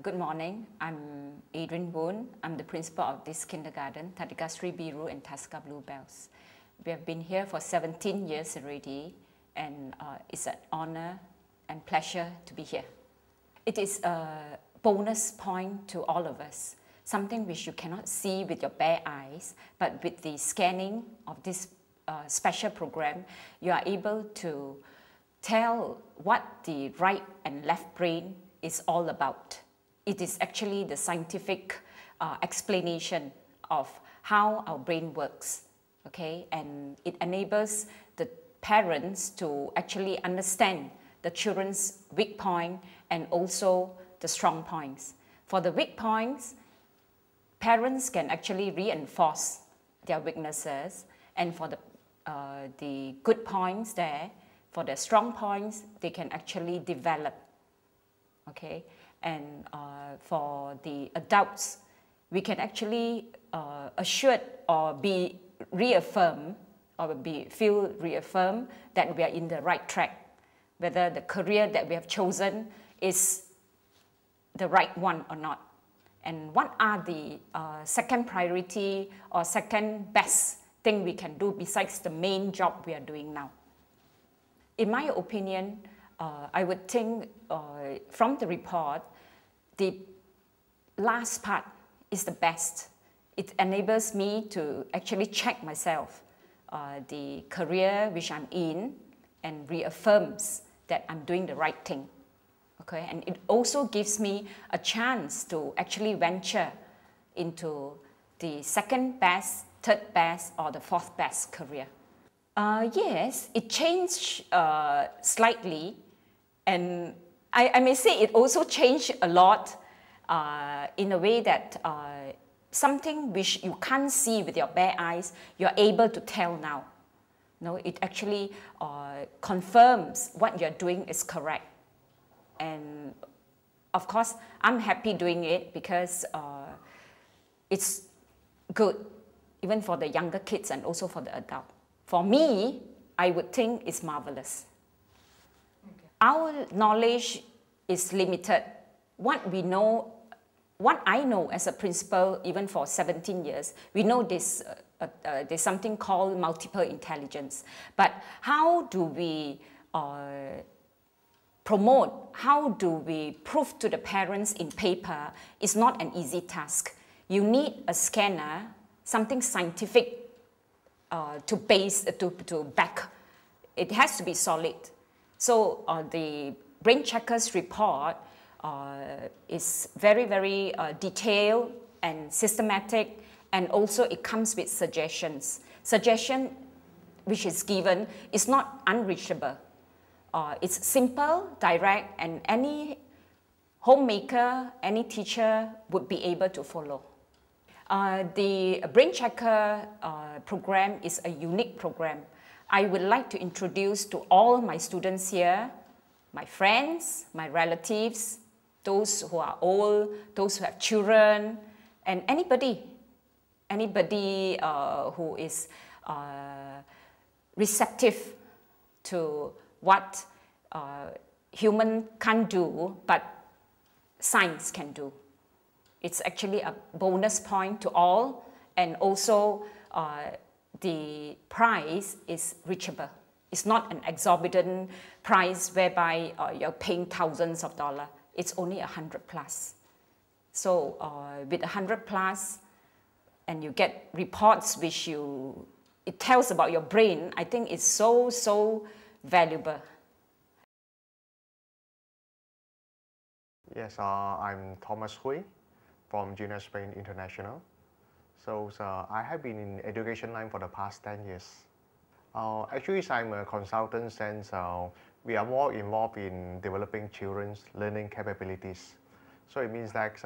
Good morning. I'm Adrian Boon. I'm the principal of this kindergarten, Tatikasri Biru and Taska Bluebells. We have been here for 17 years already, and it's an honor and pleasure to be here. It is a bonus point to all of us, something which you cannot see with your bare eyes, but with the scanning of this special program, you are able to tell what the right and left brain is all about. It is actually the scientific explanation of how our brain works, okay? And it enables the parents to actually understand the children's weak point and also the strong points. For the weak points, parents can actually reinforce their weaknesses, and for the good points there, for the strong points, they can actually develop. Okay, and for the adults, we can actually assured or be reaffirmed or feel reaffirmed that we are in the right track, whether the career that we have chosen is the right one or not, and what are the second priority or second best thing we can do besides the main job we are doing now. In my opinion, I would think from the report, the last part is the best. It enables me to actually check myself, the career which I'm in, and reaffirms that I'm doing the right thing. Okay? And it also gives me a chance to actually venture into the second best, third best, or the fourth best career. Yes, it changed slightly, and I may say it also changed a lot in a way that something which you can't see with your bare eyes, you're able to tell now. No, it actually confirms what you're doing is correct. And of course, I'm happy doing it because it's good, even for the younger kids and also for the adult. For me, I would think it's marvelous. Okay. Our knowledge is limited. What we know, what I know as a principal, even for 17 years, we know this, there's something called multiple intelligence. But how do we promote, how do we prove to the parents in paper is not an easy task. You need a scanner, something scientific to back. It has to be solid. So the Brain Checkers report is very, very detailed and systematic, and also it comes with suggestions. Suggestion which is given is not unreachable. It's simple, direct, and any homemaker, any teacher would be able to follow. The Brain Checker program is a unique program. I would like to introduce to all my students here, my friends, my relatives, those who are old, those who have children, and anybody who is receptive to what human can't do, but science can do. It's actually a bonus point to all, and also the price is reachable. It's not an exorbitant price whereby you're paying thousands of dollars. It's only 100 plus. So with 100 plus, and you get reports which it tells about your brain, I think it's so valuable. Yes, I'm Thomas Hui from Junior Spain International. So I have been in education line for the past 10 years. Actually, I'm a consultant since we are more involved in developing children's learning capabilities. So it means that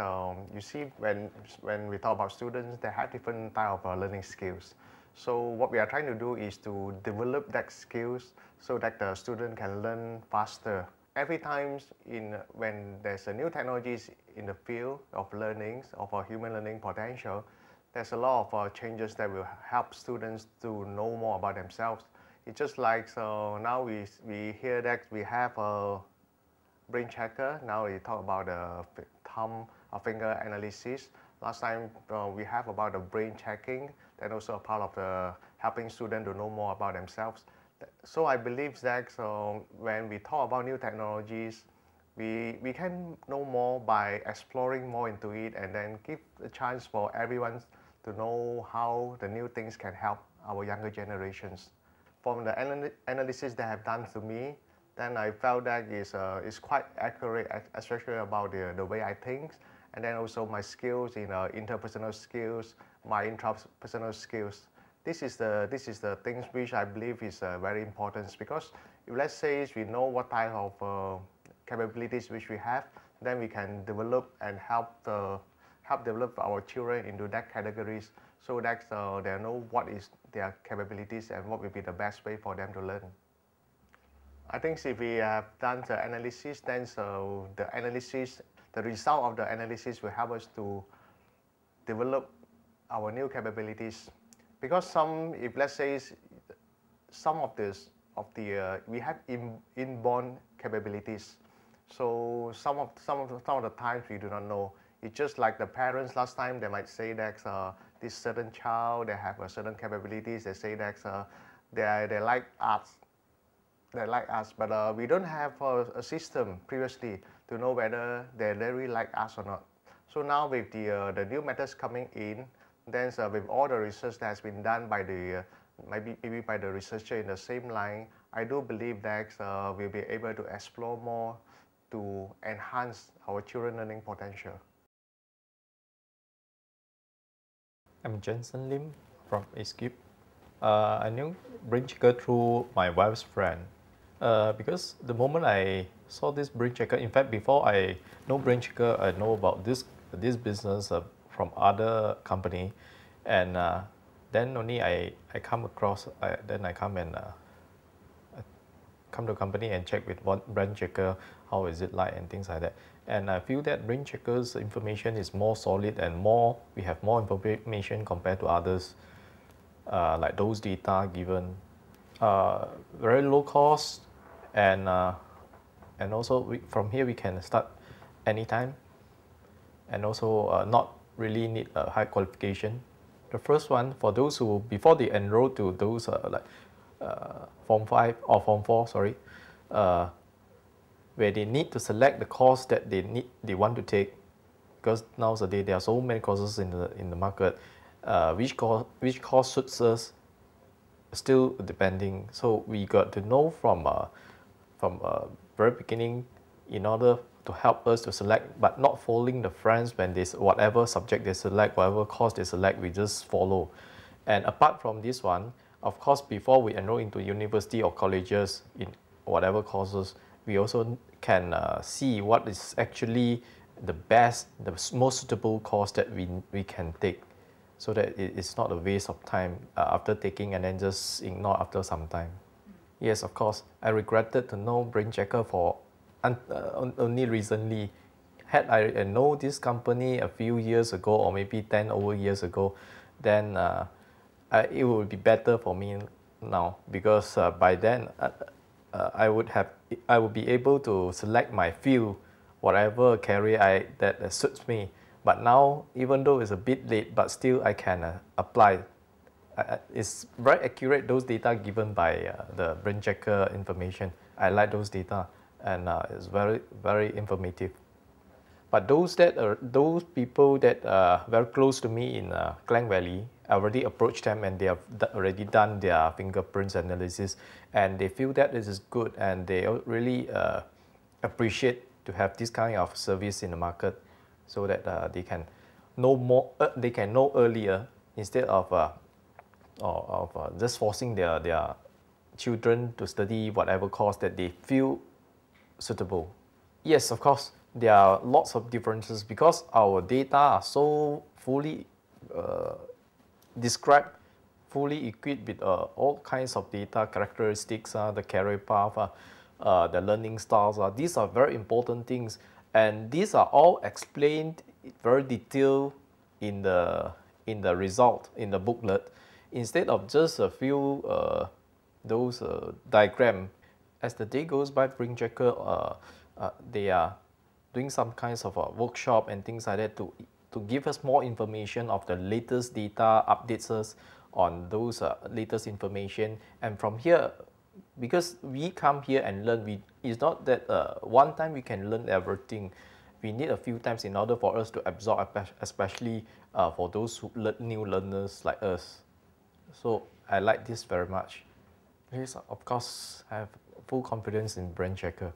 you see when we talk about students, they have different type of learning skills. So what we are trying to do is to develop that skills so that the student can learn faster. Every time when there's a new technologies in the field of learning, of our human learning potential, there's a lot of changes that will help students to know more about themselves. It's just like now we hear that we have brain checker. Now we talk about the thumb or finger analysis. Last time we have about the brain checking, then also a part of the helping students to know more about themselves. So I believe that when we talk about new technologies, we can know more by exploring more into it and then give a chance for everyone to know how the new things can help our younger generations. From the analysis they have done to me, then I felt that is quite accurate, especially about the way I think, and then also my skills in interpersonal skills, my intrapersonal skills. This is the things which I believe is very important, because if let's say we know what type of capabilities which we have, then we can develop and help develop our children into that categories, so that they know what is their capabilities and what will be the best way for them to learn. I think if we have done the analysis, then the result of the analysis will help us to develop our new capabilities. Because if let's say some of we have inborn capabilities, so some of the times we do not know. It's just like the parents last time, they might say that this certain child, they have a certain capabilities. They say that they like arts. They like us, but we don't have a system previously to know whether they really like us or not. So now with the new methods coming in, then with all the research that has been done by maybe by the researcher in the same line, I do believe that we'll be able to explore more to enhance our children's learning potential. I'm Jensen Lim from Escape. I knew brain checker through my wife's friend. Because the moment I saw this brain checker, in fact, before I know brain checker, I know about this business from other company, and then only I come across. Then I come and come to company and check with what brain checker, how is it like and things like that. And I feel that brain checker's information is more solid and we have more information compared to others, like those data given. Very low cost, and also from here we can start anytime, and also not really need a high qualification. The first one, for those who before they enroll to those Form 5 or Form 4, sorry, where they need to select the course that they want to take, because nowadays there are so many courses in the market. Which course suits us, still depending. So we got to know from very beginning in order to help us to select, but not following the friends when whatever subject they select, whatever course they select, we just follow. And apart from this one, of course, before we enroll into university or colleges in whatever courses, we also can see what is actually the best, the most suitable course that we can take, so that it's not a waste of time after taking and then just ignore after some time. Yes, of course, I regretted to know brain checker for only recently. Had I know this company a few years ago, or maybe 10 over years ago, then it would be better for me now, because by then I would be able to select my field, whatever career that suits me. But now, even though it's a bit late, but still I can apply. It's very accurate, those data given by the brain checker information. I like those data, and it's very, very informative. But those people that are very close to me in Klang Valley, I already approached them and they have already done their fingerprints analysis, and they feel that this is good, and they really appreciate to have this kind of service in the market, so that they can know more. They can know earlier, instead of just forcing their children to study whatever course that they feel suitable. Yes, of course, there are lots of differences, because our data are so fully described, fully equipped with all kinds of data characteristics, the career path, the learning styles. These are very important things, and these are all explained very detailed in the result, in the booklet, instead of just a few those diagram. As the day goes by, brain checker they are doing some kinds of a workshop and things like that to give us more information of the latest data, updates us on those latest information. And from here, because we come here and learn, it's not that one time we can learn everything. We need a few times in order for us to absorb, especially for those new learners like us. So I like this very much. Yes, of course, I have full confidence in Brain Checker.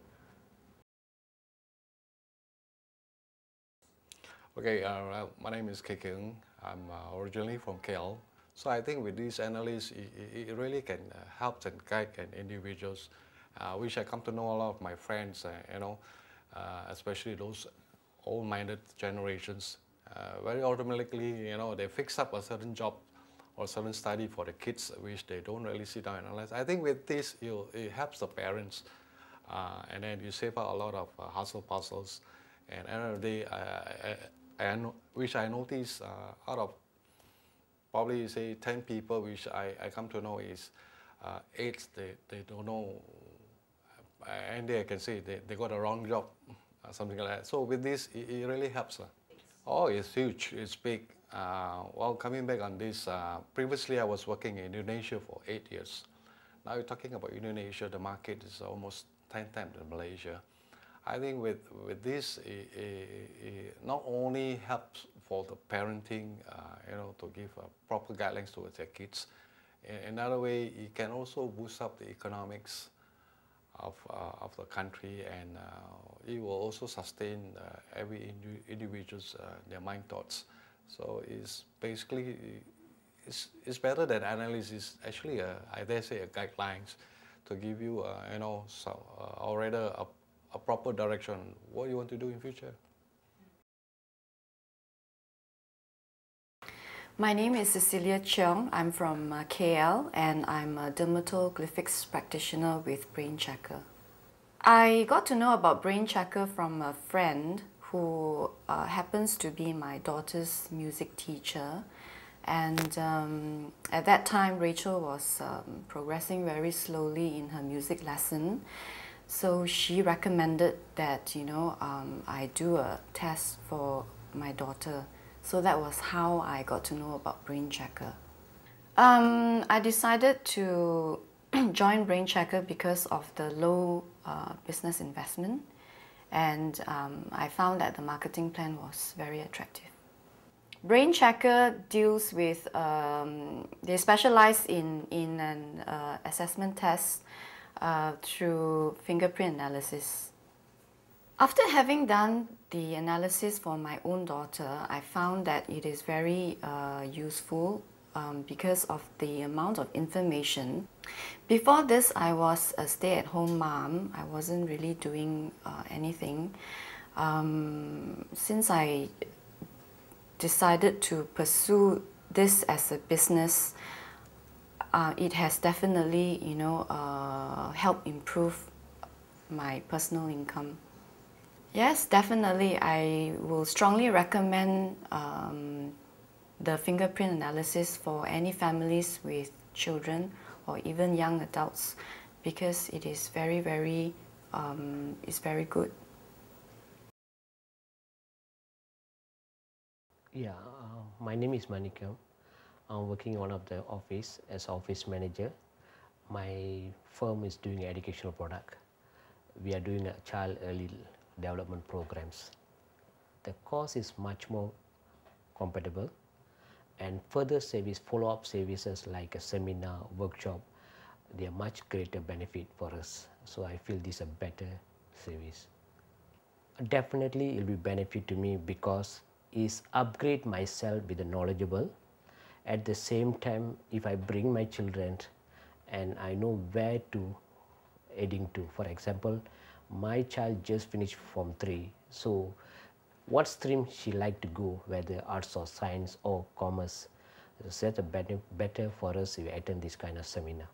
Okay, my name is Kekeung. I'm originally from KL. So I think with this analysis, it really can help and guide individuals, which I come to know a lot of my friends, especially those old-minded generations. Very automatically, they fix up a certain job or certain study for the kids, which they don't really sit down and analyze. I think with this, it helps the parents, and then you save out a lot of hustle puzzles. And at the end of the day, which I notice out of probably say 10 people, which I come to know is 8, they don't know, and I can say they got a wrong job, something like that. So with this, it really helps. Oh, it's huge, it's big. Well, coming back on this, previously I was working in Indonesia for 8 years. Now you're talking about Indonesia, the market is almost 10 times in Malaysia. I think with this, it not only helps for the parenting, to give proper guidelines towards their kids. In another way, it can also boost up the economics of the country, and it will also sustain every individual's their mind thoughts. So it's basically it's better than analysis. Actually, I dare say, a guidelines to give you, or rather a proper direction what you want to do in future. My name is Cecilia Cheong. I'm from KL, and I'm a dermatoglyphics practitioner with Brain Checker. I got to know about Brain Checker from a friend who happens to be my daughter's music teacher. And at that time, Rachel was progressing very slowly in her music lesson. So she recommended that, I do a test for my daughter. So that was how I got to know about Brain Checker. I decided to join Brain Checker because of the low business investment, and I found that the marketing plan was very attractive. Brain Checker deals with, they specialize in an assessment test through fingerprint analysis. After having done the analysis for my own daughter, I found that it is very useful because of the amount of information. Before this, I was a stay-at-home mom. I wasn't really doing anything. Since I decided to pursue this as a business, it has definitely, helped improve my personal income. Yes, definitely. I will strongly recommend the fingerprint analysis for any families with children or even young adults, because it is very, very, it's very good. Yeah, my name is Manikam. I'm working in one of the office as office manager. My firm is doing educational product. We are doing a child early development programs. The cost is much more compatible, and further service, follow-up services like a seminar, workshop, they are much greater benefit for us. So I feel this is a better service. Definitely it will be benefit to me because it's upgrade myself with the knowledgeable. At the same time, if I bring my children and I know where to heading to, for example, my child just finished Form 3, so what stream she like to go, whether arts or science or commerce, so that's a better for us if we attend this kind of seminar.